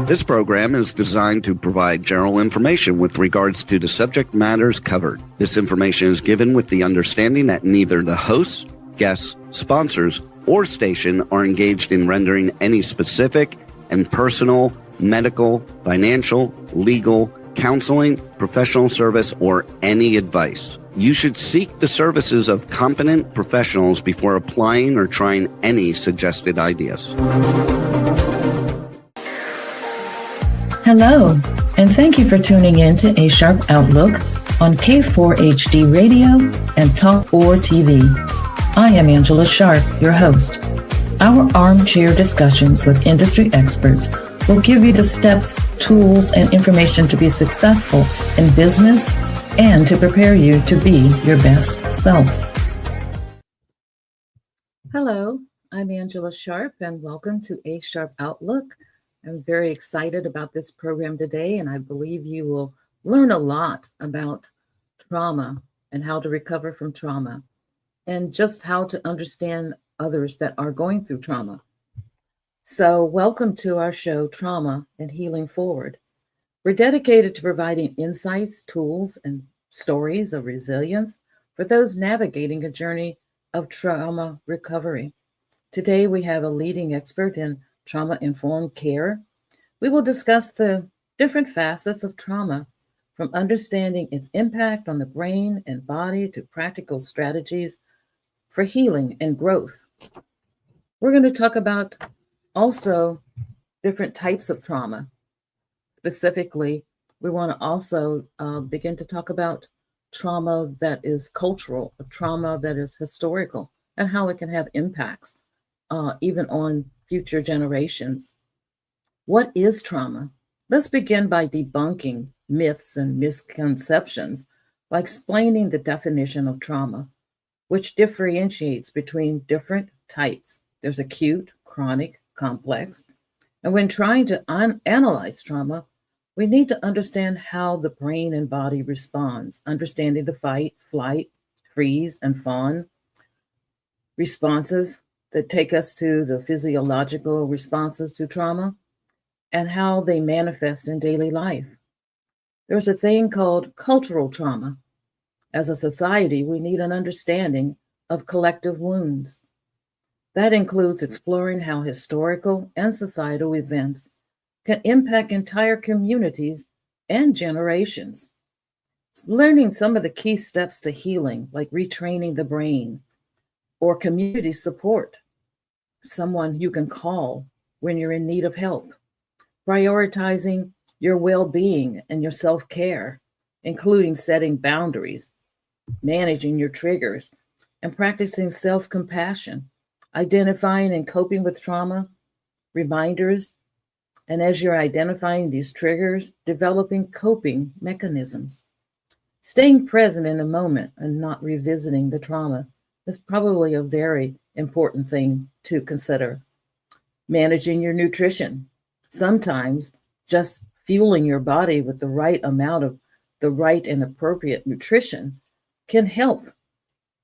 This program is designed to provide general information with regards to the subject matters covered. This information is given with the understanding that neither the hosts, guests, sponsors, or station are engaged in rendering any specific and personal, medical, financial, legal, counseling, professional service, or any advice. You should seek the services of competent professionals before applying or trying any suggested ideas. Hello, and thank you for tuning in to A Sharp Outlook on K4HD Radio and Talk 4 TV. I am Angela Sharp, your host. Our armchair discussions with industry experts will give you the steps, tools, and information to be successful in business and to prepare you to be your best self. Hello, I'm Angela Sharp, and welcome to A Sharp Outlook. I'm very excited about this program today, and I believe you will learn a lot about trauma and how to recover from trauma, and just how to understand others that are going through trauma. So welcome to our show, Trauma and Healing Forward. We're dedicated to providing insights, tools, and stories of resilience for those navigating a journey of trauma recovery. Today, we have a leading expert in trauma-informed care. We will discuss the different facets of trauma, from understanding its impact on the brain and body to practical strategies for healing and growth. We're going to talk about also different types of trauma. Specifically, we want to also begin to talk about trauma that is cultural, a trauma that is historical, and how it can have impacts even on future generations. What is trauma? Let's begin by debunking myths and misconceptions by explaining the definition of trauma, which differentiates between different types. There's acute, chronic, complex. And when trying to analyze trauma, we need to understand how the brain and body responds, understanding the fight, flight, freeze, and fawn responses that take us to the physiological responses to trauma and how they manifest in daily life. There's a thing called cultural trauma. As a society, we need an understanding of collective wounds. That includes exploring how historical and societal events can impact entire communities and generations. Learning some of the key steps to healing, like retraining the brain, or community support, someone you can call when you're in need of help. Prioritizing your well-being and your self-care, including setting boundaries, managing your triggers, and practicing self-compassion, identifying and coping with trauma, reminders, and as you're identifying these triggers, developing coping mechanisms. Staying present in the moment and not revisiting the trauma is probably a very important thing to consider. Managing your nutrition. Sometimes just fueling your body with the right amount of the right and appropriate nutrition can help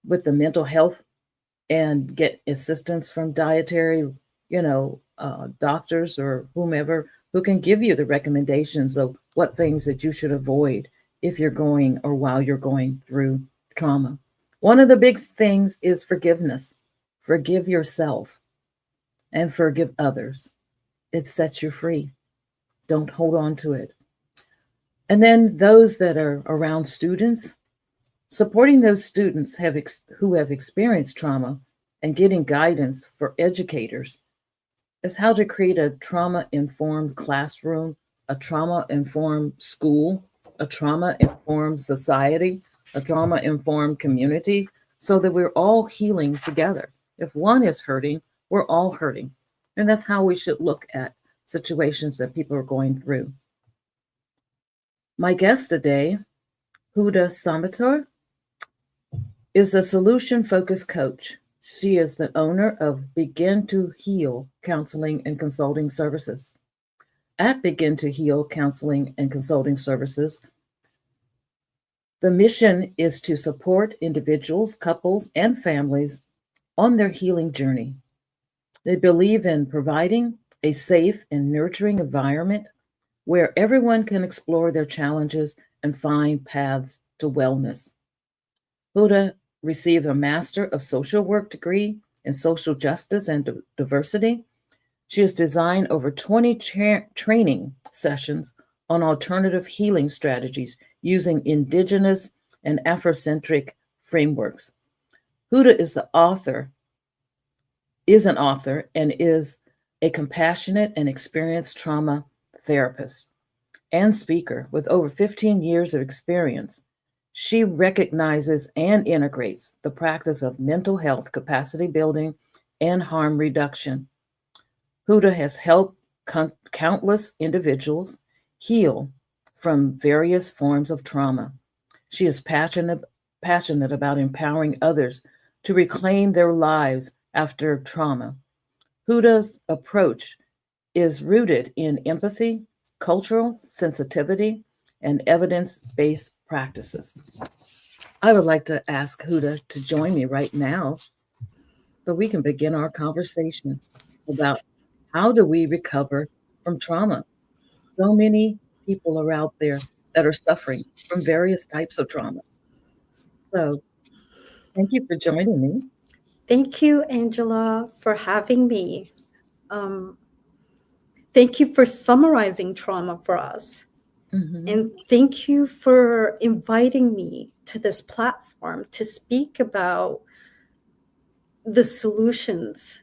with the mental health and get assistance from dietary, doctors or whomever who can give you the recommendations of what things that you should avoid if you're going or while you're going through trauma. One of the big things is forgiveness. Forgive yourself and forgive others. It sets you free. Don't hold on to it. And then those that are around students, supporting those students who have experienced trauma and getting guidance for educators is how to create a trauma-informed classroom, a trauma-informed school, a trauma-informed society, a trauma-informed community, so that we're all healing together. If one is hurting, we're all hurting. And that's how we should look at situations that people are going through. My guest today, Huda Samator, is a solution-focused coach. She is the owner of Begin to Heal Counseling and Consulting Services. At Begin to Heal Counseling and Consulting Services, the mission is to support individuals, couples, and families on their healing journey. They believe in providing a safe and nurturing environment where everyone can explore their challenges and find paths to wellness. Huda received a Master of Social Work degree in Social Justice and Diversity. She has designed over 20 training sessions on alternative healing strategies using indigenous and Afrocentric frameworks. Huda is an author and is a compassionate and experienced trauma therapist and speaker with over 15 years of experience. She recognizes and integrates the practice of mental health capacity building and harm reduction. Huda has helped countless individuals heal from various forms of trauma. She is passionate about empowering others to reclaim their lives after trauma. Huda's approach is rooted in empathy, cultural sensitivity, and evidence based practices. I would like to ask Huda to join me right now so we can begin our conversation about how do we recover from trauma. So many people are out there that are suffering from various types of trauma. So thank you for joining me. Thank you, Angela, for having me. Um, Thank you for summarizing trauma for us. Mm-hmm. And thank you for inviting me to this platform to speak about the solutions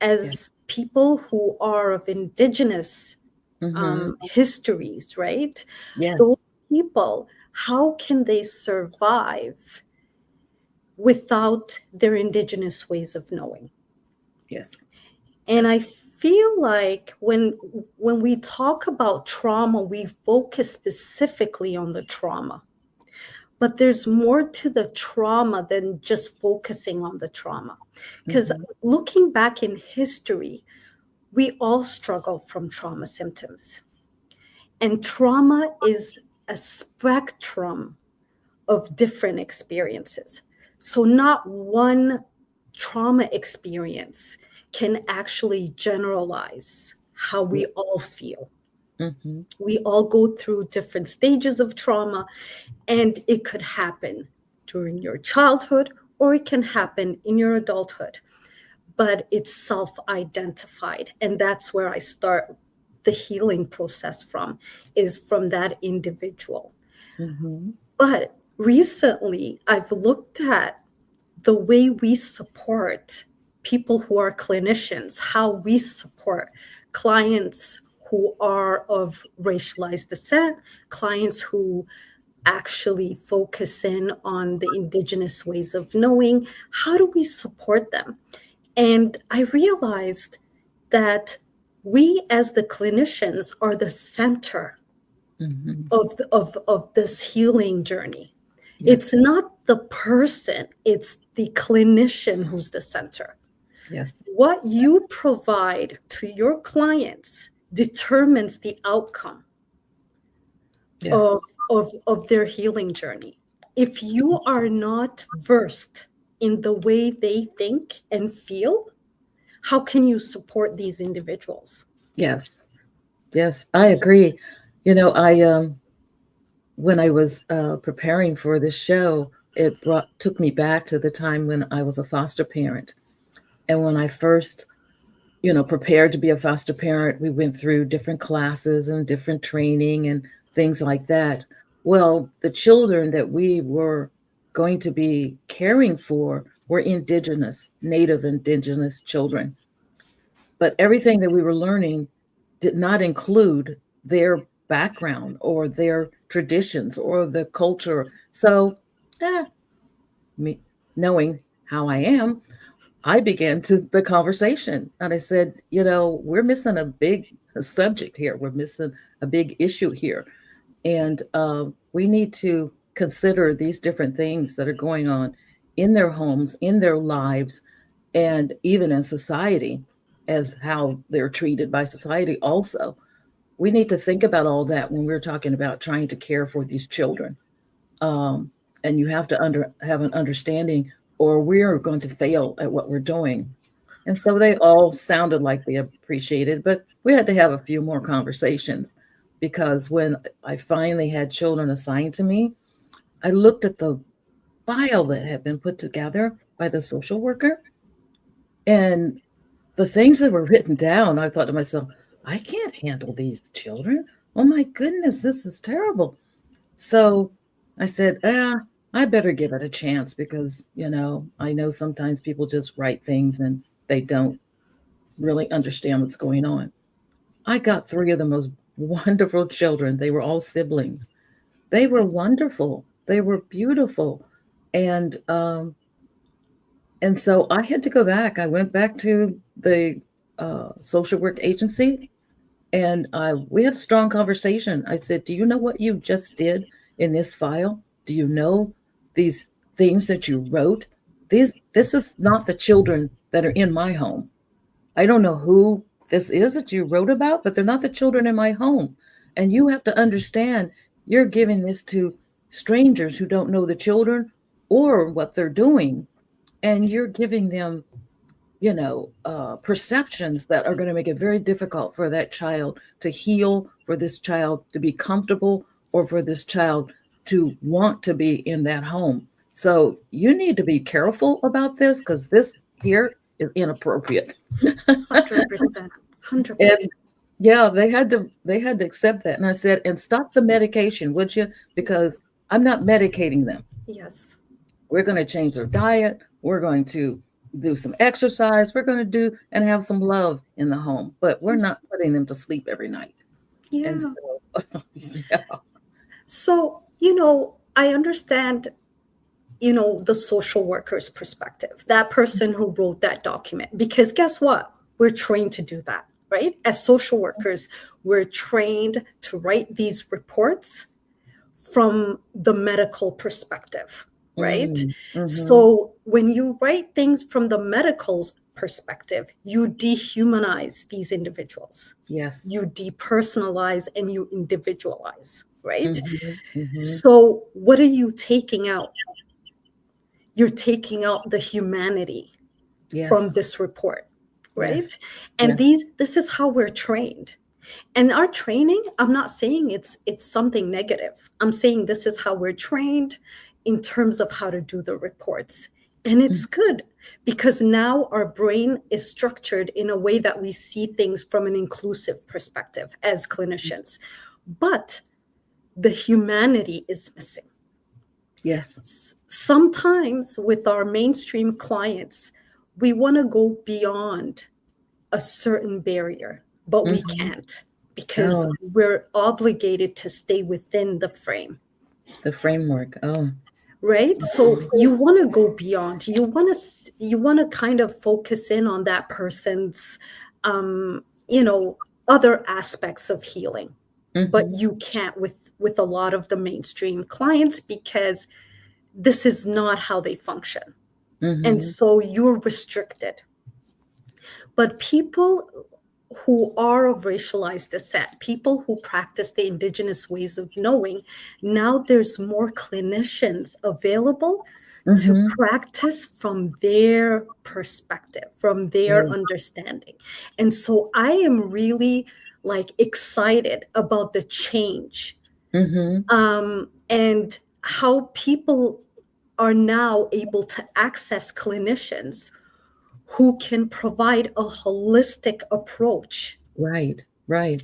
as Yes. people who are of indigenous Mm-hmm. histories, right? Yes. Those people, how can they survive without their indigenous ways of knowing? Yes. And I feel like when we talk about trauma, we focus specifically on the trauma. But there's more to the trauma than just focusing on the trauma. Because Mm-hmm. looking back in history, we all struggle from trauma symptoms. And trauma is a spectrum of different experiences. So, not one trauma experience can actually generalize how we all feel. Mm-hmm. We all go through different stages of trauma, and it could happen during your childhood or it can happen in your adulthood. But it's self identified. And that's where I start the healing process from, is from that individual. Mm-hmm. But recently, I've looked at the way we support people who are clinicians, how we support clients who are of racialized descent, clients who actually focus in on the indigenous ways of knowing. How do we support them? And I realized that we as the clinicians are the center Mm-hmm. of this healing journey. Yes. It's not the person, it's the clinician who's the center. Yes. What you provide to your clients determines the outcome Yes. of their healing journey. If you are not versed in the way they think and feel, how can you support these individuals? Yes. Yes. I agree. I when I was preparing for this show, it took me back to the time when I was a foster parent. And when I first, prepared to be a foster parent, we went through different classes and different training and things like that. Well, the children that we were going to be caring for were native indigenous children. But everything that we were learning did not include their background or their traditions or the culture. So, me knowing how I am, I began the conversation and I said, we're missing a big subject here. We're missing a big issue here. And we need to consider these different things that are going on in their homes, in their lives, and even in society, as how they're treated by society also. We need to think about all that when we're talking about trying to care for these children. Um, and you have to have an understanding, or we're going to fail at what we're doing. And so they all sounded like they appreciated, but we had to have a few more conversations. because when I finally had children assigned to me, I looked at the file that had been put together by the social worker, and the things that were written down, I thought to myself, I can't handle these children. Oh my goodness, this is terrible. So I said, I better give it a chance because, I know sometimes people just write things and they don't really understand what's going on. I got 3 of the most wonderful children. They were all siblings. They were wonderful. They were beautiful. And so I had to go back. I went back to the social work agency, and we had a strong conversation. I said, do you know what you just did in this file? Do you know these things that you wrote? This is not the children that are in my home. I don't know who this is that you wrote about, but they're not the children in my home. And you have to understand you're giving this to strangers who don't know the children or what they're doing. And you're giving them, perceptions that are going to make it very difficult for that child to heal, for this child to be comfortable, or for this child to want to be in that home. So you need to be careful about this because this here is inappropriate. 100%. 100%. And yeah, they had to accept that. And I said, and stop the medication, would you? Because I'm not medicating them. Yes. We're going to change their diet. We're going to do some exercise. We're going to do and have some love in the home, but we're not putting them to sleep every night. Yeah. And so, yeah. So, I understand, the social worker's perspective, that person who wrote that document, because guess what? We're trained to do that, right? As social workers, we're trained to write these reports from the medical perspective, right? Mm-hmm. So when you write things from the medical perspective, you dehumanize these individuals. Yes. You depersonalize and you individualize, right? Mm-hmm. Mm-hmm. So what are you taking out? You're taking out the humanity from this report, right? Yes. And this is how we're trained. And our training, I'm not saying it's something negative. I'm saying this is how we're trained in terms of how to do the reports. And it's good because now our brain is structured in a way that we see things from an inclusive perspective as clinicians. But the humanity is missing. Yes. Sometimes with our mainstream clients, we want to go beyond a certain barrier, but we can't because we're obligated to stay within the frame. The framework. Oh. Right? So you want to go beyond. You want to kind of focus in on that person's other aspects of healing. But you can't with a lot of the mainstream clients because this is not how they function. And so you're restricted. But people who are of racialized descent, people who practice the indigenous ways of knowing, now there's more clinicians available to practice from their perspective, from their understanding. And so I am really excited about the change and how people are now able to access clinicians who can provide a holistic approach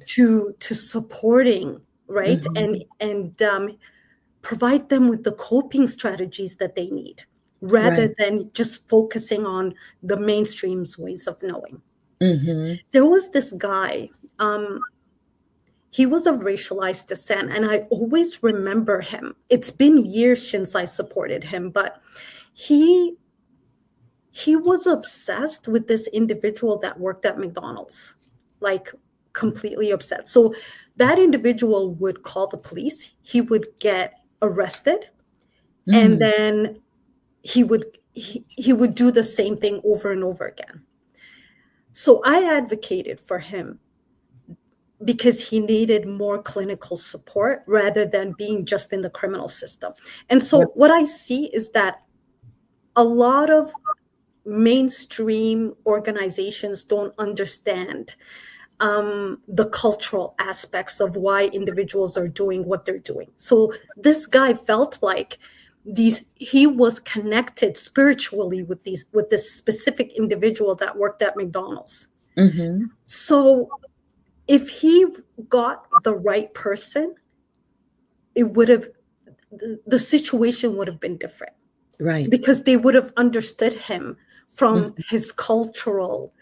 to supporting, right? And provide them with the coping strategies that they need rather than just focusing on the mainstream's ways of knowing. There was this guy, he was of racialized descent, and I always remember him. It's been years since I supported him, but he was obsessed with this individual that worked at McDonald's, completely obsessed. So that individual would call the police, he would get arrested, and then he would do the same thing over and over again. So I advocated for him because he needed more clinical support rather than being just in the criminal system. And so what I see is that a lot of mainstream organizations don't understand the cultural aspects of why individuals are doing what they're doing. So this guy felt like he was connected spiritually with this specific individual that worked at McDonald's. Mm-hmm. So if he got the right person, the situation would have been different, Right. because they would have understood him from Mhm. his cultural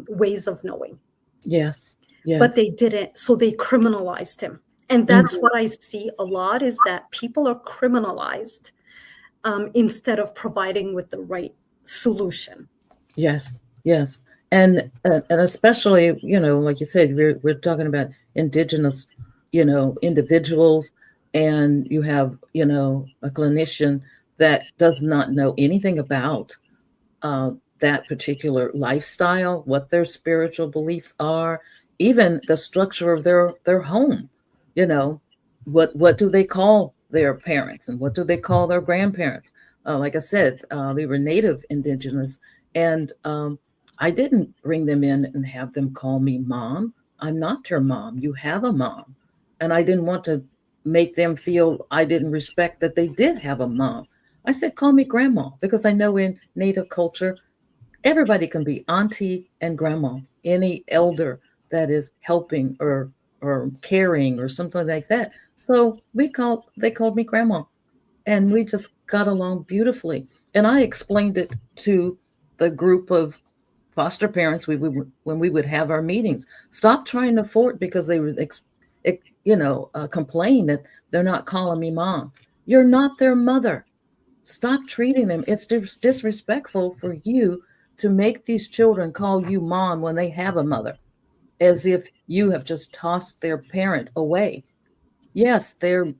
ways of knowing. Yes. But Yes. they didn't, so they criminalized him. And that's Mhm. what I see a lot, is that people are criminalized instead of providing with the right solution. Yes. Yes. And especially, like you said, we're talking about indigenous, individuals, and you have, a clinician that does not know anything about uh, that particular lifestyle, what their spiritual beliefs are, even the structure of their home. You know, what do they call their parents, and what do they call their grandparents? Like I said, they were native indigenous, and I didn't bring them in and have them call me mom. I'm not your mom. You have a mom, and I didn't want to make them feel I didn't respect that they did have a mom. I said, call me grandma, because I know in Native culture, everybody can be auntie and grandma, any elder that is helping or caring or something like that. So they called me grandma, and we just got along beautifully. And I explained it to the group of foster parents when we would have our meetings. Stop trying to fort because they would complain that they're not calling me mom. You're not their mother. Stop treating them. It's disrespectful for you to make these children call you mom when they have a mother, as if you have just tossed their parent away. Yes, their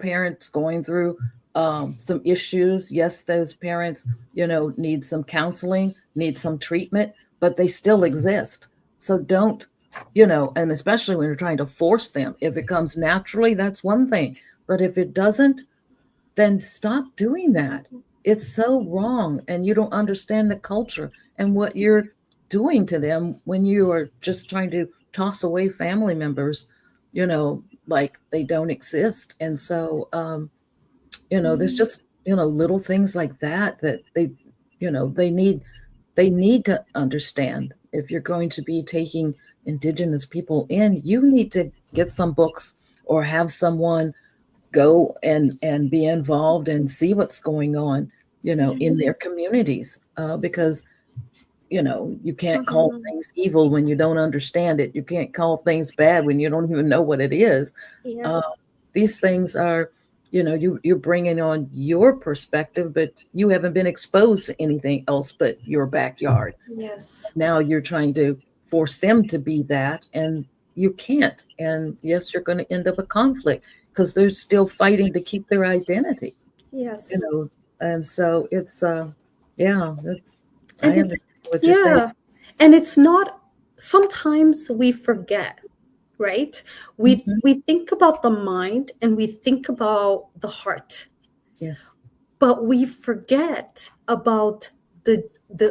parents going through some issues. Yes, those parents, need some counseling, need some treatment, but they still exist. So don't, and especially when you're trying to force them. If it comes naturally, that's one thing. But if it doesn't, then stop doing that. It's so wrong, and you don't understand the culture and what you're doing to them when you are just trying to toss away family members, like they don't exist. And so, there's just, little things like that they need to understand. If you're going to be taking indigenous people in, you need to get some books or have someone go and be involved and see what's going on, in their communities, because you can't call Mhm. things evil when you don't understand it. You can't call things bad when you don't even know what it is. Yeah. uh, these things are, you're bringing on your perspective, but you haven't been exposed to anything else but your backyard. Yes. Now you're trying to force them to be that, and you can't. And yes, you're going to end up a conflict because they're still fighting to keep their identity, you Yes. know. And so it's yeah, it's I And understand it's, what you're saying. yeah. And it's not, sometimes we forget, right? Mhm. We think about the mind and we think about the heart, Yes. but we forget about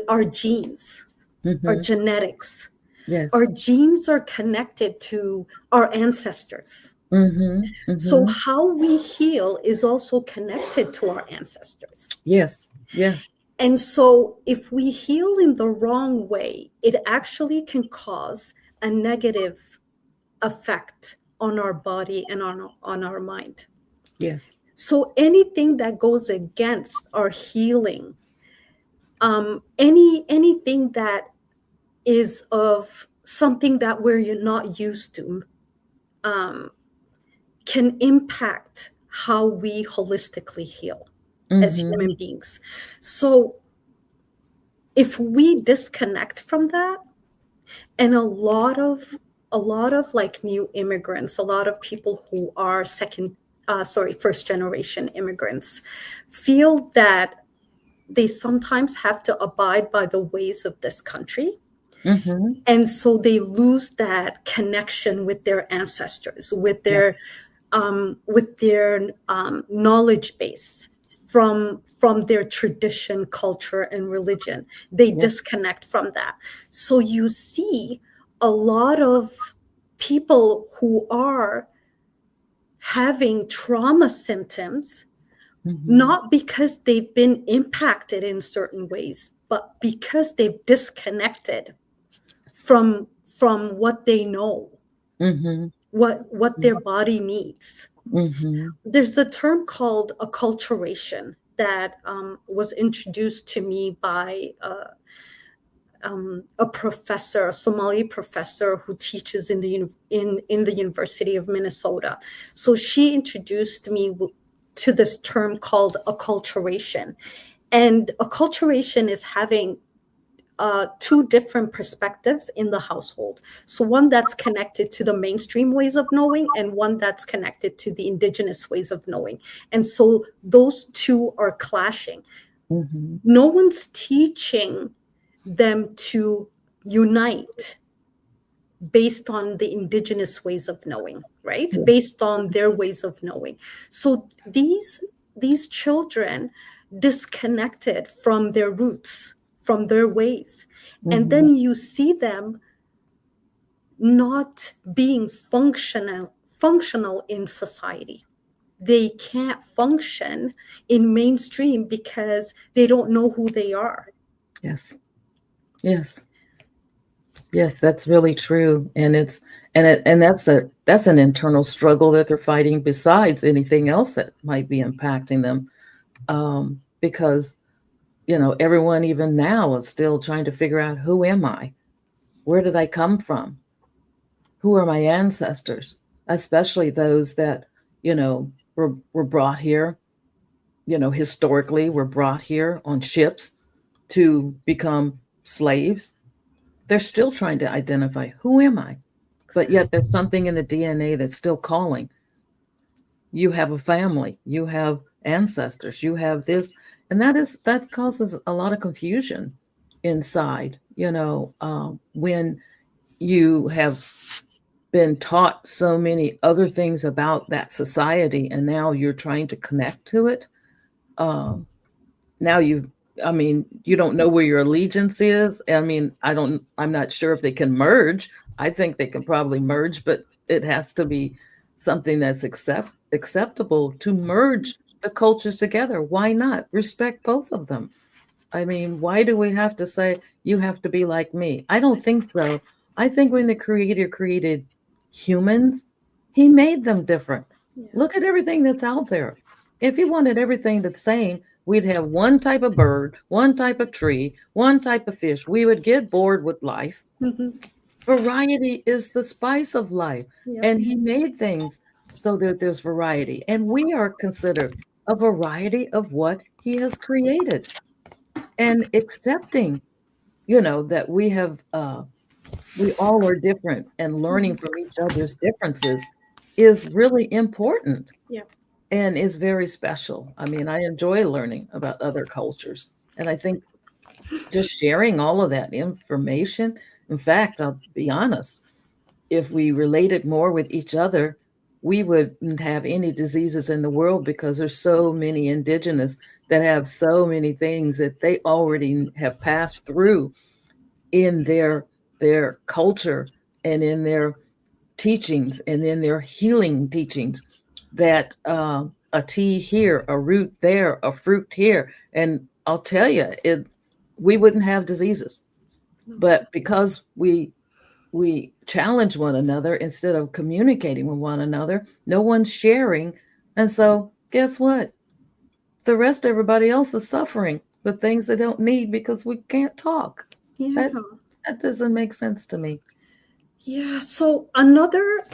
our genes, our Hmm. genetics. Yes. Our genes are connected to our ancestors. Hmm. So Hmm. how we heal is also connected to our ancestors. Yes. Yes. And so if we heal in the wrong way, it actually can cause a negative effect on our body and on our mind. Yes. So anything that goes against our healing, anything that is of something that we're not used to, um, can impact how we holistically heal as Hmm. human beings. So if we disconnect from that, and a lot of like new immigrants, a lot of people who are first generation immigrants, feel that they sometimes have to abide by the ways of this country, Hmm. and so they lose that connection with their ancestors, with Yeah. their knowledge base from their tradition, culture, and religion. They Yeah. disconnect from that. So you see a lot of people who are having trauma symptoms, not because they've been impacted in certain ways, but because they've disconnected from what they know, what their body needs. There's a term called acculturation that was introduced to me by a professor, a Somali professor who teaches in the University of Minnesota. So she introduced me to this term called acculturation. And acculturation is having two different perspectives in the household. So one that's connected to the mainstream ways of knowing and one that's connected to the indigenous ways of knowing. And so those two are clashing. No one's teaching them to unite based on the indigenous ways of knowing, right? Yeah. Based on their ways of knowing. So these children disconnected from their roots, from their ways. And then you see them not being functional in society. They can't function in mainstream because they don't know who they are. Yes. Yes. Yes, that's really true. And that's an internal struggle that they're fighting besides anything else that might be impacting them. Because, everyone even now is still trying to figure out, who am I? Where did I come from? Who are my ancestors? Especially those that, were brought here, historically were brought here on ships to become slaves. They're still trying to identify, who am I? But yet there's something in the DNA that's still calling. You have a family, you have ancestors, you have this, and that causes a lot of confusion inside, when you have been taught so many other things about that society, and now you're trying to connect to it. Now you don't know where your allegiance is. I'm not sure if they can merge. I think they can probably merge, but it has to be something that's acceptable to merge the cultures together. Why not respect both of them? Why do we have to say you have to be like me? I don't think so. I think when the Creator created humans, He made them different. Yeah. Look at everything that's out there. If He wanted everything the same, we'd have one type of bird, one type of tree, one type of fish. We would get bored with life. Variety is the spice of life. Yep. And He made things so that there's variety. And we are considered a variety of what He has created. And accepting, that we all are different, and learning from each other's differences is really important. Yeah. And is very special. I enjoy learning about other cultures. And I think just sharing all of that information, in fact, I'll be honest, if we related more with each other, we wouldn't have any diseases in the world, because there's so many indigenous that have so many things that they already have passed through in their culture and in their teachings and in their healing teachings, that a tea here, a root there, a fruit here. And I'll tell you, we wouldn't have diseases. But because we challenge one another instead of communicating with one another, no one's sharing. And so guess what? The rest of everybody else is suffering with things they don't need because we can't talk. Yeah. That doesn't make sense to me. Yeah. So another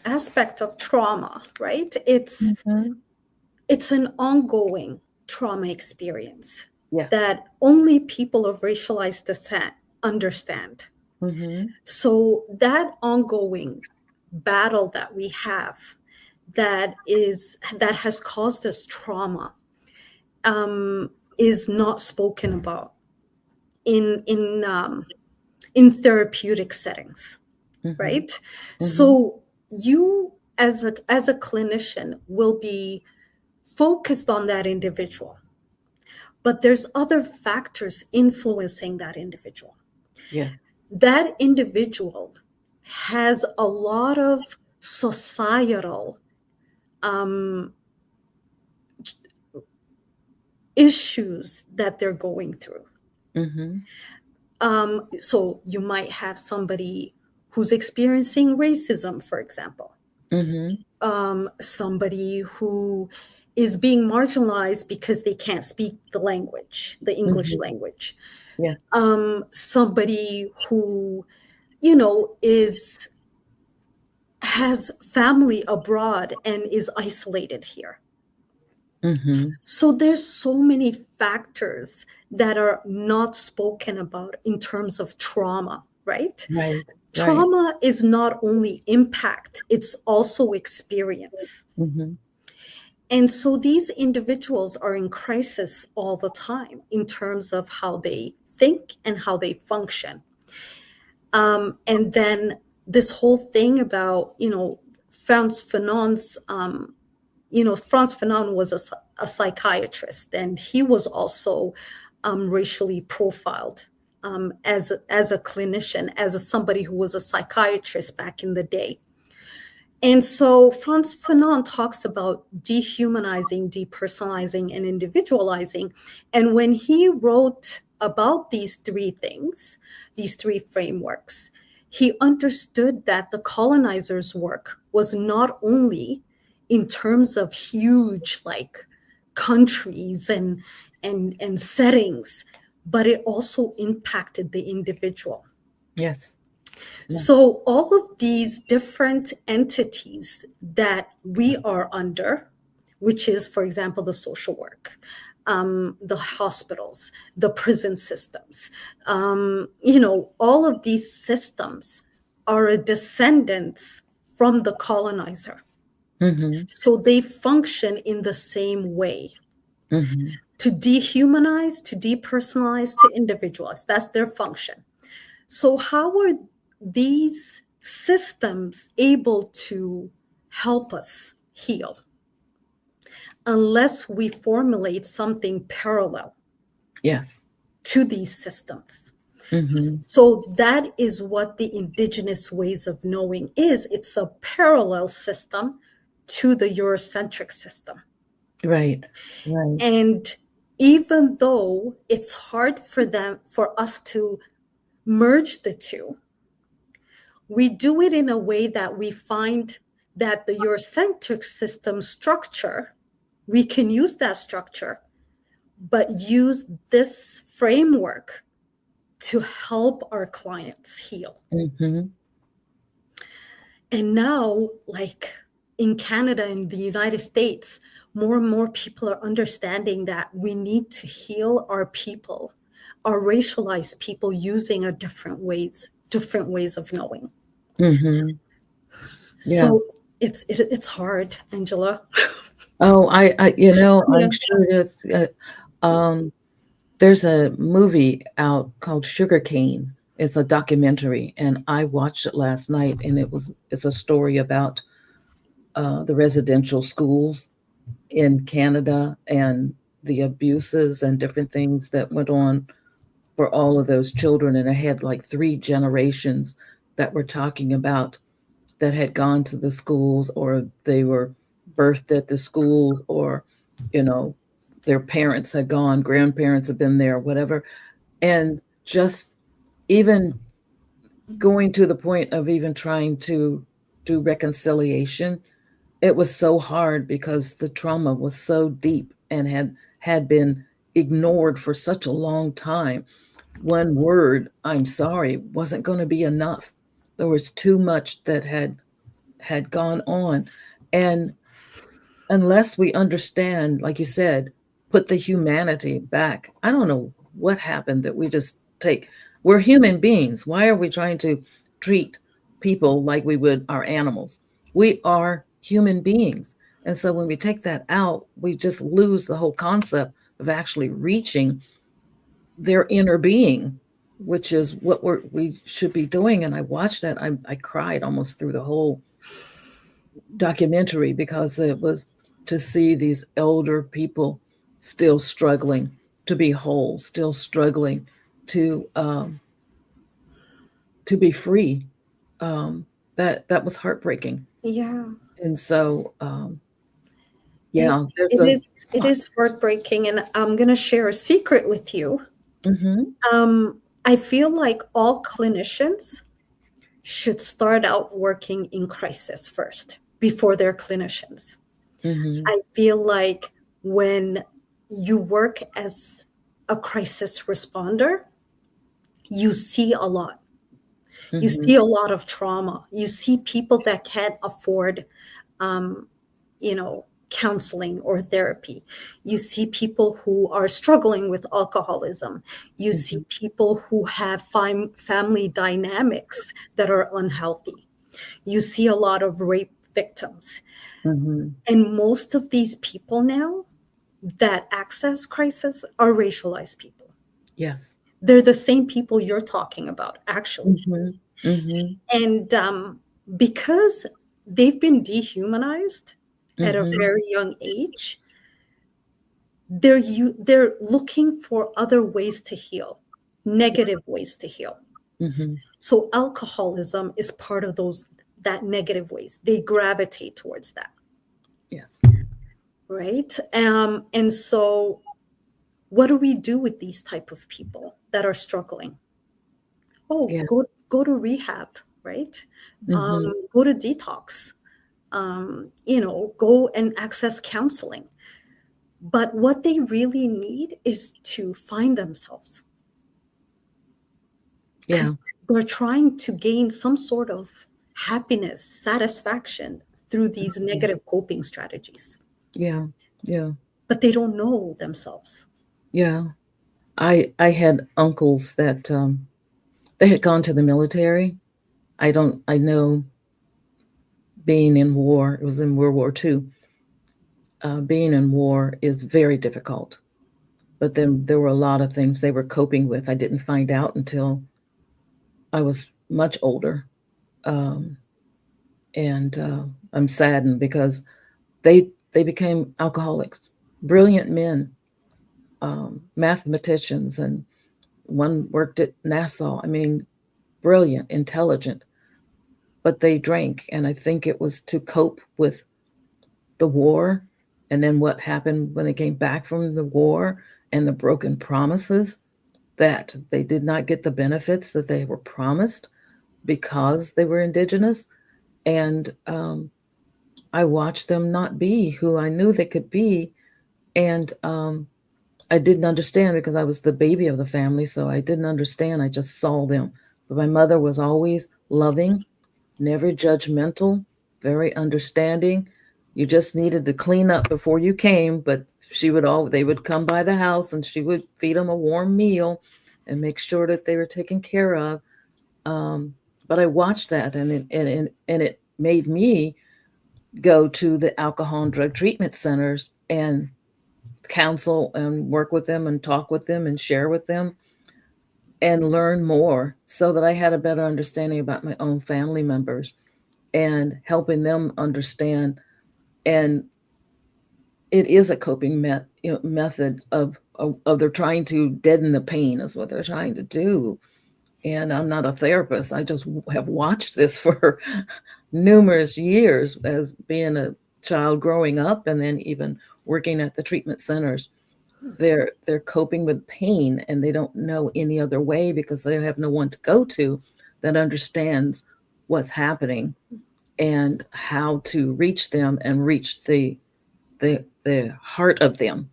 aspect of trauma, right? It's an ongoing trauma experience that only people of racialized descent understand. So that ongoing battle that we have, that has caused us trauma, is not spoken about in therapeutic settings, right? So you as a clinician will be focused on that individual, but there's other factors influencing that individual. Yeah. that individual has a lot of societal issues that they're going through. So you might have somebody who's experiencing racism, for example. Somebody who is being marginalized because they can't speak the language, the English language. Yeah. Somebody who, has family abroad and is isolated here. So there's so many factors that are not spoken about in terms of trauma, right? Right. Trauma is not only impact, it's also experience. And so these individuals are in crisis all the time in terms of how they think and how they function. And then this whole thing about, Frantz Fanon's, Frantz Fanon was a psychiatrist, and he was also racially profiled as a clinician, as somebody who was a psychiatrist back in the day. And so Frantz Fanon talks about dehumanizing, depersonalizing, and individualizing. And when he wrote about these three things, these three frameworks, he understood that the colonizers' work was not only in terms of huge countries and settings, but it also impacted the individual. Yes. So all of these different entities that we are under, which is, for example, the social work, the hospitals, the prison systems, all of these systems are a descendants from the colonizer. So they function in the same way. To dehumanize, to depersonalize, to individualize. That's their function. So how are these systems able to help us heal unless we formulate something parallel to these systems? So that is what the indigenous ways of knowing is. It's a parallel system to the Eurocentric system. Right. And even though it's hard for us to merge the two, we do it in a way that we find that the Eurocentric system structure, we can use that structure, but use this framework to help our clients heal. And now, in Canada and the United States, more and more people are understanding that we need to heal our people, our racialized people, using different ways of knowing. So it's hard, Angela. Oh, I'm sure it's. There's a movie out called Sugarcane. It's a documentary, and I watched it last night, and it's a story about the residential schools in Canada and the abuses and different things that went on for all of those children. And I had 3 generations that were talking about that had gone to the schools, or they were birthed at the schools, or, their parents had gone, grandparents had been there, whatever. And just even going to the point of even trying to do reconciliation, it was so hard because the trauma was so deep and had been ignored for such a long time. One word, I'm sorry, wasn't going to be enough. There was too much that had gone on. And unless we understand, like you said, put the humanity back, I don't know what happened that we just we're human beings. Why are we trying to treat people like we would our animals? We are human beings. And so when we take that out, we just lose the whole concept of actually reaching their inner being, which is what we should be doing. And I watched that. I cried almost through the whole documentary because it was to see these elder people still struggling to be whole, still struggling to to be free. That was heartbreaking. Yeah. And so, It, yeah, there's it a is it lot. is heartbreaking, and I'm gonna share a secret with you. Hmm. I feel like all clinicians should start out working in crisis first before they're clinicians. Hmm. I feel like when you work as a crisis responder, you see a lot. You Hmm. see a lot of trauma. You see people that can't afford, um, counseling or therapy. You see people who are struggling with alcoholism. You see Hmm. people who have family dynamics that are unhealthy. You see a lot of rape victims. Hmm. And most of these people now that access crisis are racialized people. Yes. They're the same people you're talking about, actually. Hmm. Hmm. And because they've been dehumanized at a Hmm. very young age, they're looking for other ways to heal, negative ways to heal. Hmm. So alcoholism is part of those that negative ways. They gravitate towards that, Yes. right? And so what do we do with these type of people that are struggling? Oh, Yeah. go to rehab, right? Hmm. Go to detox. Go and access counseling. But what they really need is to find themselves, Yeah. because they're trying to gain some sort of happiness, satisfaction through these Mhm. negative coping strategies, Yeah. Yeah. but they don't know themselves. Yeah. I had uncles that they had gone to the military. I know being in war, it was in World War II. Being in war is very difficult. But then there were a lot of things they were coping with. I didn't find out until I was much older. Um, and I'm saddened because they became alcoholics, brilliant men, mathematicians, and one worked at NASA. I mean, brilliant, intelligent, but they drank, and I think it was to cope with the war, and then what happened when they came back from the war, and the broken promises that they did not get the benefits that they were promised because they were indigenous. And I watched them not be who I knew they could be. And I didn't understand because I was the baby of the family. So I didn't understand. I just saw them. But my mother was always loving, never judgmental, very understanding. You just needed to clean up before you came, but they would come by the house and she would feed them a warm meal and make sure that they were taken care of. Um, but I watched that, and it made me go to the alcohol and drug treatment centers and counsel and work with them and talk with them and share with them and learn more so that I had a better understanding about my own family members and helping them understand. And it is a coping method of they're trying to deaden the pain is what they're trying to do. And I'm not a therapist. I just have watched this for numerous years as being a child growing up and then even working at the treatment centers. They're coping with pain and they don't know any other way because they have no one to go to that understands what's happening and how to reach them and reach the heart of them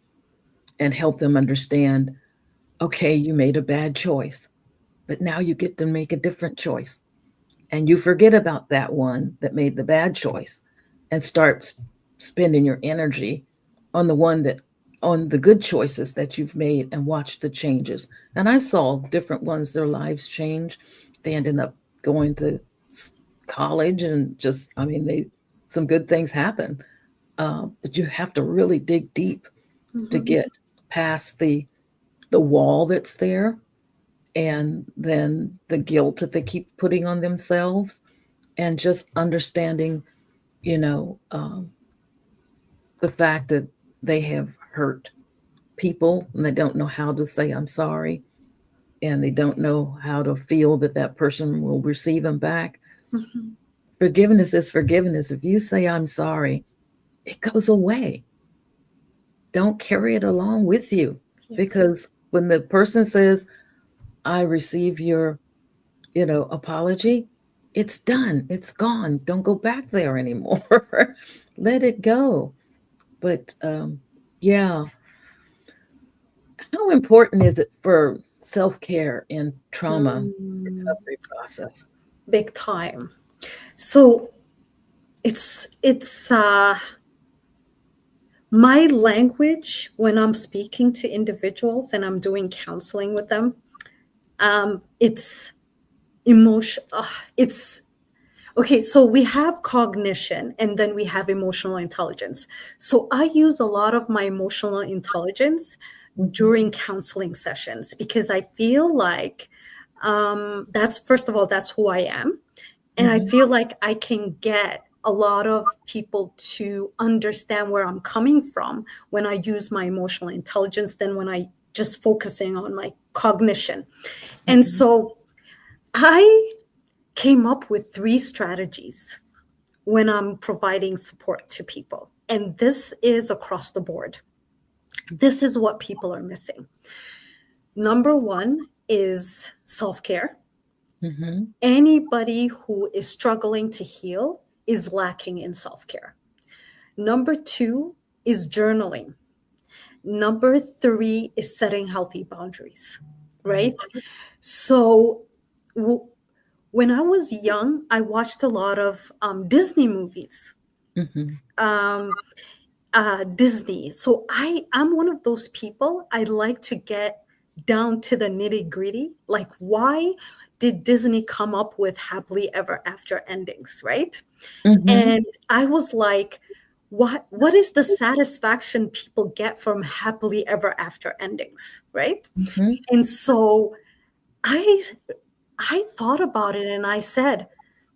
and help them understand, okay, you made a bad choice, but now you get to make a different choice. And you forget about that one that made the bad choice and start spending your energy on the good choices that you've made and watch the changes. And I saw different ones, their lives change. They ended up going to college and just, I mean, they some good things happen. But you have to really dig deep to Mhm. get past the wall that's there and then the guilt that they keep putting on themselves and just understanding, you know, the fact that they have hurt people and they don't know how to say I'm sorry. and they don't know how to feel that that person will receive them back. Mhm. Forgiveness is forgiveness. If you say, I'm sorry, it goes away. Don't carry it along with you. Yes. Because when the person says, I receive your, apology, it's done. It's gone. Don't go back there anymore. Let it go. But yeah, how important is it for self-care in trauma Mm, recovery process? big time. So it's my language when I'm speaking to individuals and I'm doing counseling with them. It's emotion. It's okay. So we have cognition and then we have emotional intelligence. So I use a lot of my emotional intelligence during counseling sessions because I feel like that's first of all, that's who I am. And I feel like I can get a lot of people to understand where I'm coming from when I use my emotional intelligence than when I just focusing on my cognition. And so I came up with 3 strategies when I'm providing support to people. And this is across the board. This is what people are missing. Number 1 is self-care. Mm-hmm. Anybody who is struggling to heal is lacking in self-care. Number 2 is journaling. Number 3 is setting healthy boundaries, right? So when I was young, I watched a lot of Disney movies. Mm-hmm. Disney. So I'm one of those people. I like to get down to the nitty gritty. Like, why did Disney come up with happily ever after endings, right? Mm-hmm. And I was like, what is the satisfaction people get from happily ever after endings, right? Mm-hmm. And so I thought about it and I said,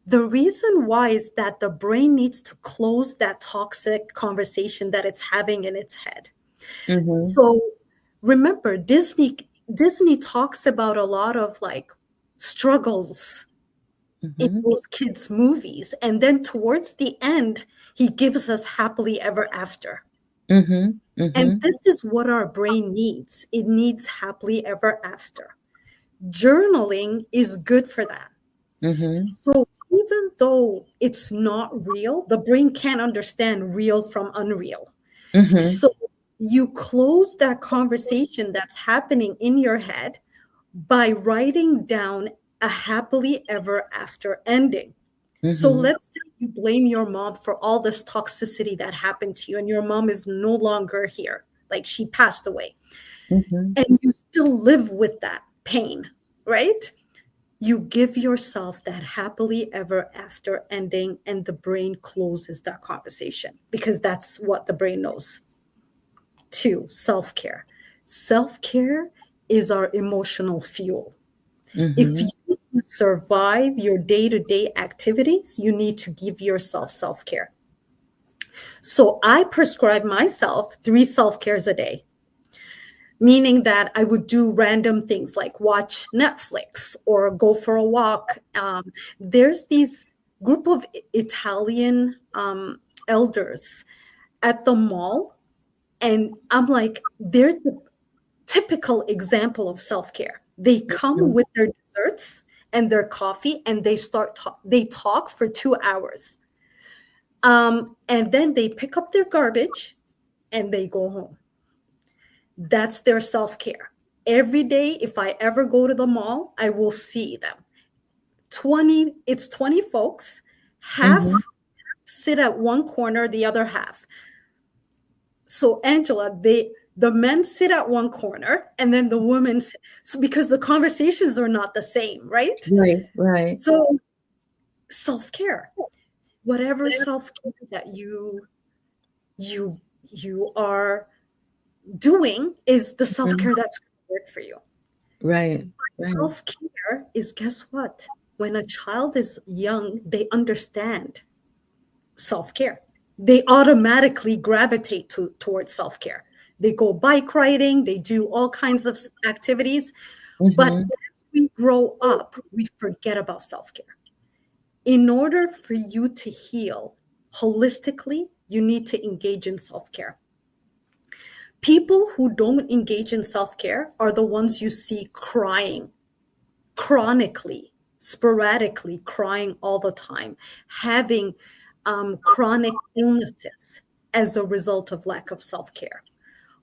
the reason why is that the brain needs to close that toxic conversation that it's having in its head. Mm-hmm. So remember, Disney talks about a lot of like struggles in Mm-hmm. those kids' movies. And then towards the end, he gives us happily ever after. Mm-hmm. And Mm-hmm. this is what our brain needs. It needs happily ever after. Journaling is good for that. Mm-hmm. So even though it's not real, the brain can't understand real from unreal. Mm-hmm. So you close that conversation that's happening in your head by writing down a happily ever after ending. So Mm-hmm. let's say you blame your mom for all this toxicity that happened to you, and your mom is no longer here, like she passed away, Mm-hmm. and you still live with that pain, right? You give yourself that happily ever after ending, and the brain closes that conversation because that's what the brain knows. 2, self-care. Self-care is our emotional fuel. If Mm-hmm. you survive your day-to-day activities, you need to give yourself self-care. So I prescribe myself 3 self-cares a day, meaning that I would do random things like watch Netflix or go for a walk. There's these group of Italian elders at the mall, and I'm like, they're the typical example of self-care. They come with their desserts and their coffee, and they talk for 2 hours. And then they pick up their garbage and they go home. That's their self-care. Every day, if I ever go to the mall, I will see them. 20 folks, half Mm-hmm. sit at one corner, the other half. So Angela, the men sit at one corner and then the women sit, so because the conversations are not the same, right? Right. Right. So self-care, whatever self-care that you are doing is the self-care that's going to work for you. Right. Right. Self-care is, guess what? When a child is young, they understand self-care. They automatically gravitate towards self-care. They go bike riding, they do all kinds of activities. But Mm-hmm. as we grow up, we forget about self-care. In order for you to heal holistically, you need to engage in self-care. People who don't engage in self-care are the ones you see crying chronically, sporadically, crying all the time, having chronic illnesses as a result of lack of self-care.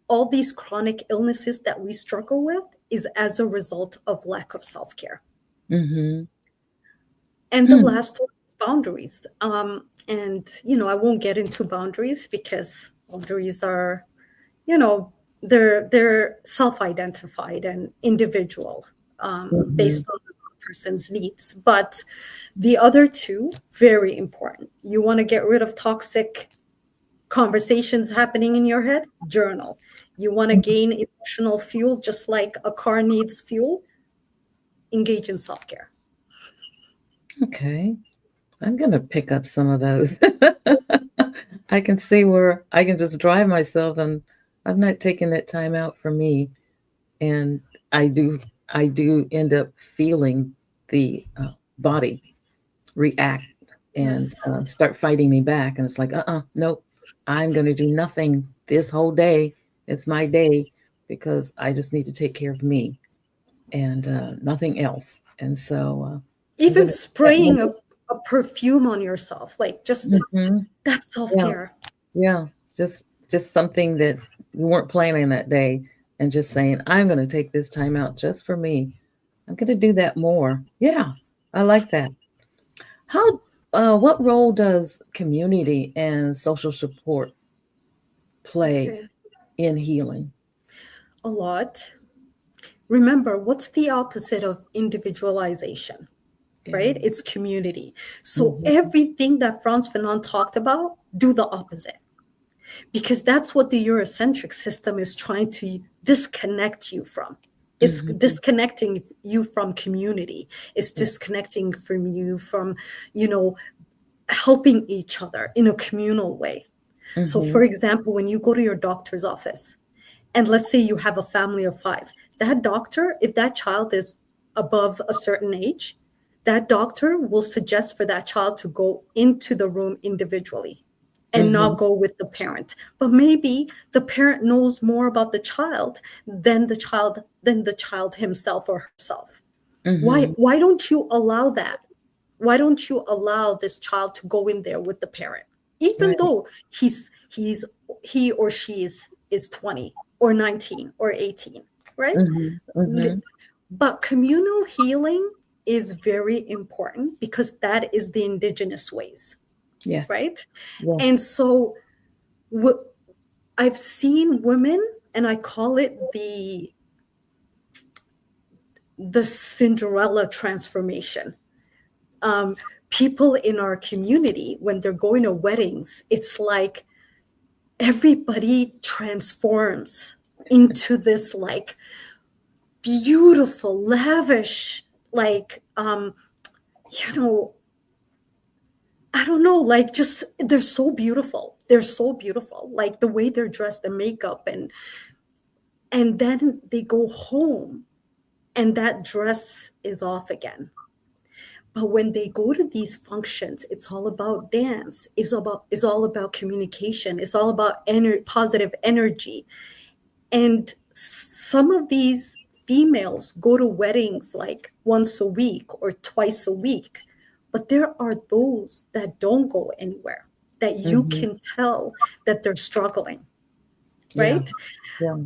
All these chronic illnesses that we struggle with is as a result of lack of self-care. Mm-hmm. And the Hmm. last one is boundaries. And, I won't get into boundaries because boundaries are, they're self-identified and individual, Mm-hmm. based on the person's needs. But the other two, very important. You want to get rid of toxic conversations happening in your head? Journal. You want to gain emotional fuel, just like a car needs fuel? Engage in self-care. Okay. I'm going to pick up some of those. I can see where I can just drive myself and I'm not taking that time out for me. And I do, I do end up feeling the body react and Yes. start fighting me back. And it's like, nope, I'm going to do nothing this whole day. It's my day because I just need to take care of me and nothing else. And so I'm Even going to that more. spraying a perfume on yourself, like just Mhm. that's Yeah, self-care. yeah, just something that you weren't planning that day, and just saying, I'm going to take this time out just for me. I'm going to do that more. Yeah, I like that. How? What role does community and social support play Okay. in healing? A lot. Remember, what's the opposite of individualization, Yeah. right? It's community. So Mm-hmm. everything that Franz Fanon talked about, do the opposite. Because that's what the Eurocentric system is trying to disconnect you from. It's Mm-hmm. disconnecting you from community. It's Yeah. disconnecting from you from, you know, helping each other in a communal way. So, Mm-hmm. for example, when you go to your doctor's office, and let's say you have a family of five, that doctor, if that child is above a certain age, that doctor will suggest for that child to go into the room individually and Mm-hmm. not go with the parent. But maybe the parent knows more about the child than the child himself or herself. Mm-hmm. Why don't you allow that? Why don't you allow this child to go in there with the parent, even Right. though he or she is 20 or 19 or 18, right? Mm-hmm. Mm-hmm. But communal healing is very important because that is the indigenous ways, Yes. right? Yes. And so I've seen women, and I call it the Cinderella transformation. People in our community, when they're going to weddings, it's like everybody transforms into this like beautiful, lavish, like you know, I don't know, like just they're so beautiful. They're so beautiful, like the way they're dressed, the makeup, and then they go home, and that dress is off again. But when they go to these functions, it's all about dance. It's all about communication. It's all about positive energy. And some of these females go to weddings like once a week or twice a week, but there are those that don't go anywhere, that you Mm-hmm. can tell that they're struggling, Yeah. right? Yeah.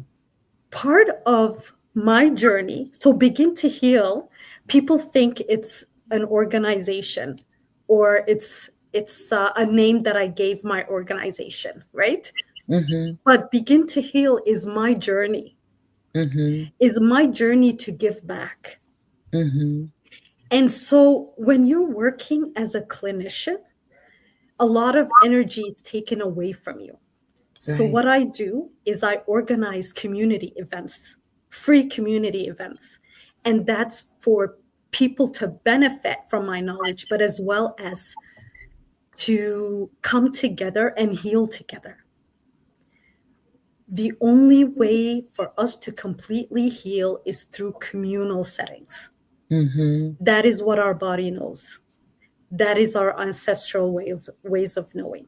Part of my journey, so Begin to Heal, people think it's an organization or it's a name that I gave my organization, right? Mm-hmm. But Begin to Heal is my journey, Mm-hmm. is my journey to give back. Mm-hmm. And so when you're working as a clinician, a lot of energy is taken away from you. So Right. what I do is I organize community events, free community events. And that's for people to benefit from my knowledge, but as well as to come together and heal together. the only way for us to completely heal is through communal settings. That is what our body knows. That is our ancestral ways of knowing.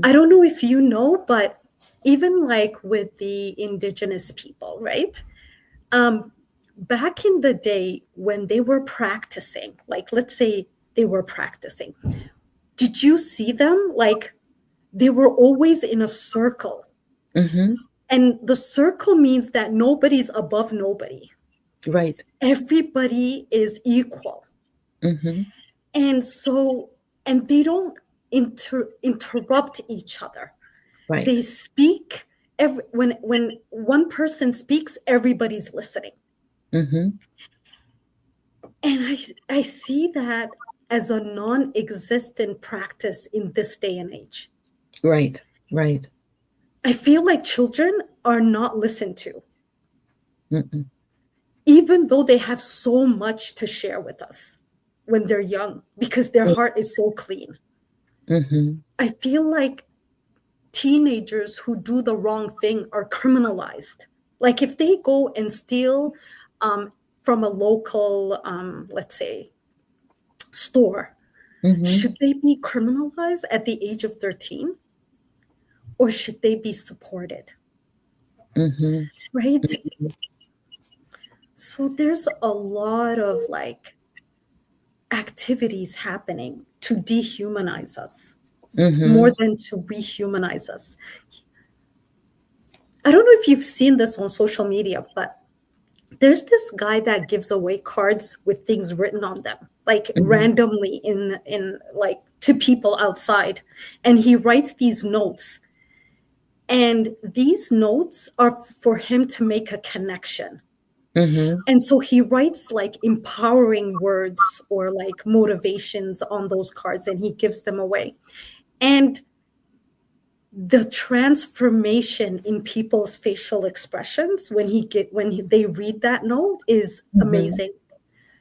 I don't know if you know, but even like with the indigenous people, right? Back in the day when they were practicing, like let's say they were practicing, did you see them? Like they were always in a circle. And the circle means that nobody's above nobody. Right. Everybody is equal. And so, and they don't interrupt each other. Right. They speak. When one person speaks, everybody's listening. And I see that as a non-existent practice in this day and age. Right. Right. I feel like children are not listened to, even though they have so much to share with us when they're young, because their heart is so clean. I feel like teenagers who do the wrong thing are criminalized. Like if they go and steal from a local, let's say, store, should they be criminalized at the age of 13? Or should they be supported? Right? So there's a lot of like activities happening to dehumanize us more than to rehumanize us. I don't know if you've seen this on social media, but there's this guy that gives away cards with things written on them, like randomly in like to people outside. And he writes these notes. And these notes are for him to make a connection. And so he writes like empowering words or like motivations on those cards and he gives them away. And the transformation in people's facial expressions when they read that note is amazing.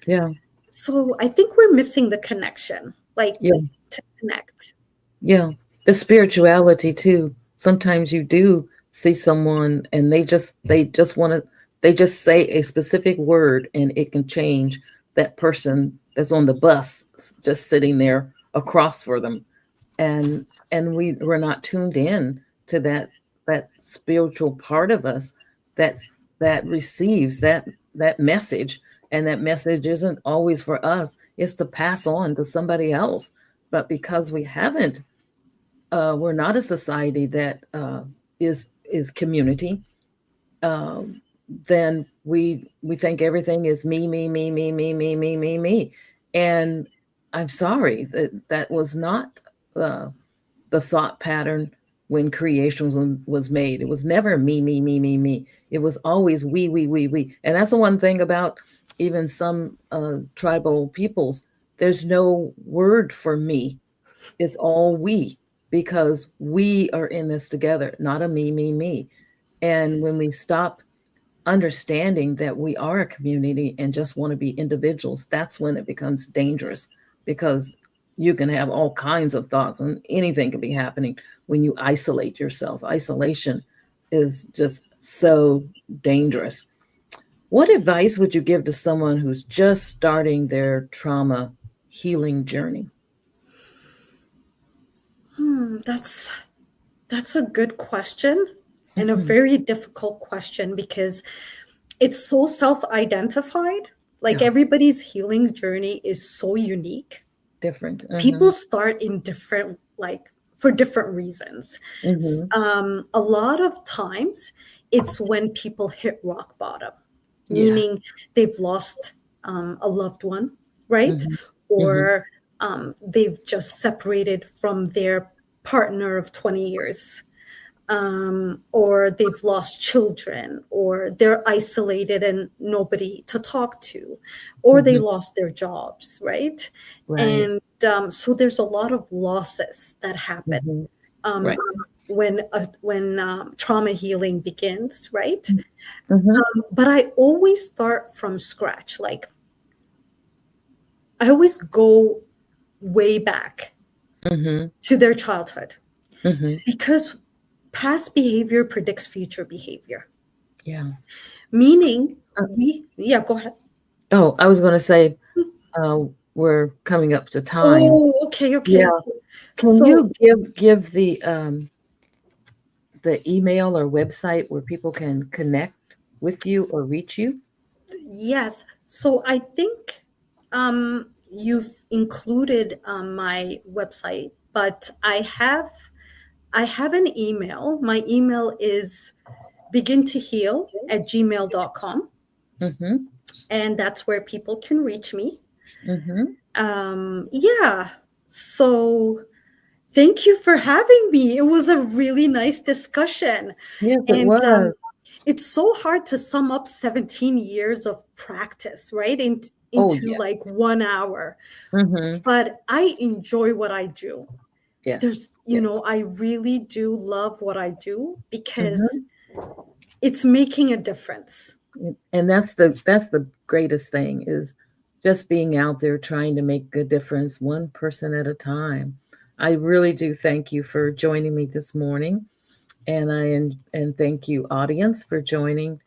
Yeah. So I think we're missing the connection, like to connect. Yeah. The spirituality too. Sometimes you do see someone and they just say a specific word and it can change that person that's on the bus just sitting there across for them. And we're not tuned in to that spiritual part of us that receives that message. And that message isn't always for us, it's to pass on to somebody else. But because we haven't, we're not a society that is community, then we think everything is me, me, me, me, me, me, me, me, me. And I'm sorry, that was not the thought pattern when creation was made. It was never me, me, me, me, me. It was always we. And that's the one thing about even some tribal peoples. There's no word for me. It's all we, because we are in this together, not a me, me, me. And when we stop understanding that we are a community and just want to be individuals, that's when it becomes dangerous, because you can have all kinds of thoughts and anything can be happening when you isolate yourself. Isolation is just so dangerous. What advice would you give to someone who's just starting their trauma healing journey? That's a good question and a very difficult question because it's so self-identified. Like everybody's healing journey is so unique. Different. People start in different, like for different reasons. A lot of times it's when people hit rock bottom, meaning they've lost a loved one, right? Or they've just separated from their partner of 20 years. Or they've lost children, or they're isolated and nobody to talk to, or they lost their jobs, right? And so there's a lot of losses that happen when trauma healing begins, right? But I always start from scratch. Like I always go way back to their childhood, because past behavior predicts future behavior. Yeah. Meaning, go ahead. Oh, I was going to say, we're coming up to time. Oh, okay. Yeah. Can you give the email or website where people can connect with you or reach you? Yes. So I think you've included my website, but I have an email. My email is begintoheal@gmail.com. Mm-hmm. And that's where people can reach me. Mm-hmm. Yeah. So thank you for having me. It was a really nice discussion. Yes, it was. It's so hard to sum up 17 years of practice, right? Into like 1 hour. Mm-hmm. But I enjoy what I do. Yes. There's, I really do love what I do because it's making a difference. And that's the greatest thing, is just being out there trying to make a difference one person at a time. I really do thank you for joining me this morning. And thank you, audience, for joining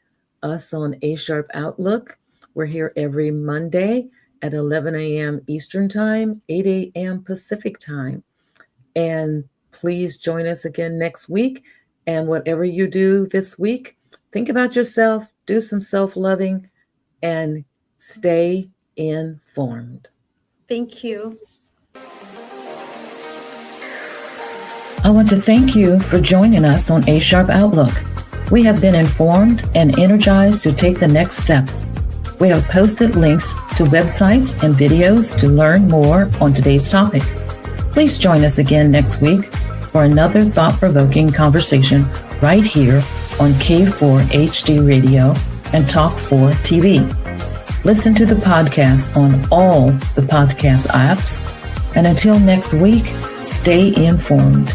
us on A Sharp Outlook. We're here every Monday at 11 a.m. Eastern Time, 8 a.m. Pacific Time. And please join us again next week. And whatever you do this week, think about yourself, do some self-loving, and stay informed. Thank you. I want to thank you for joining us on A Sharp Outlook. We have been informed and energized to take the next steps. We have posted links to websites and videos to learn more on today's topic. Please join us again next week for another thought-provoking conversation right here on K4 HD Radio and Talk 4 TV. Listen to the podcast on all the podcast apps. And until next week, stay informed.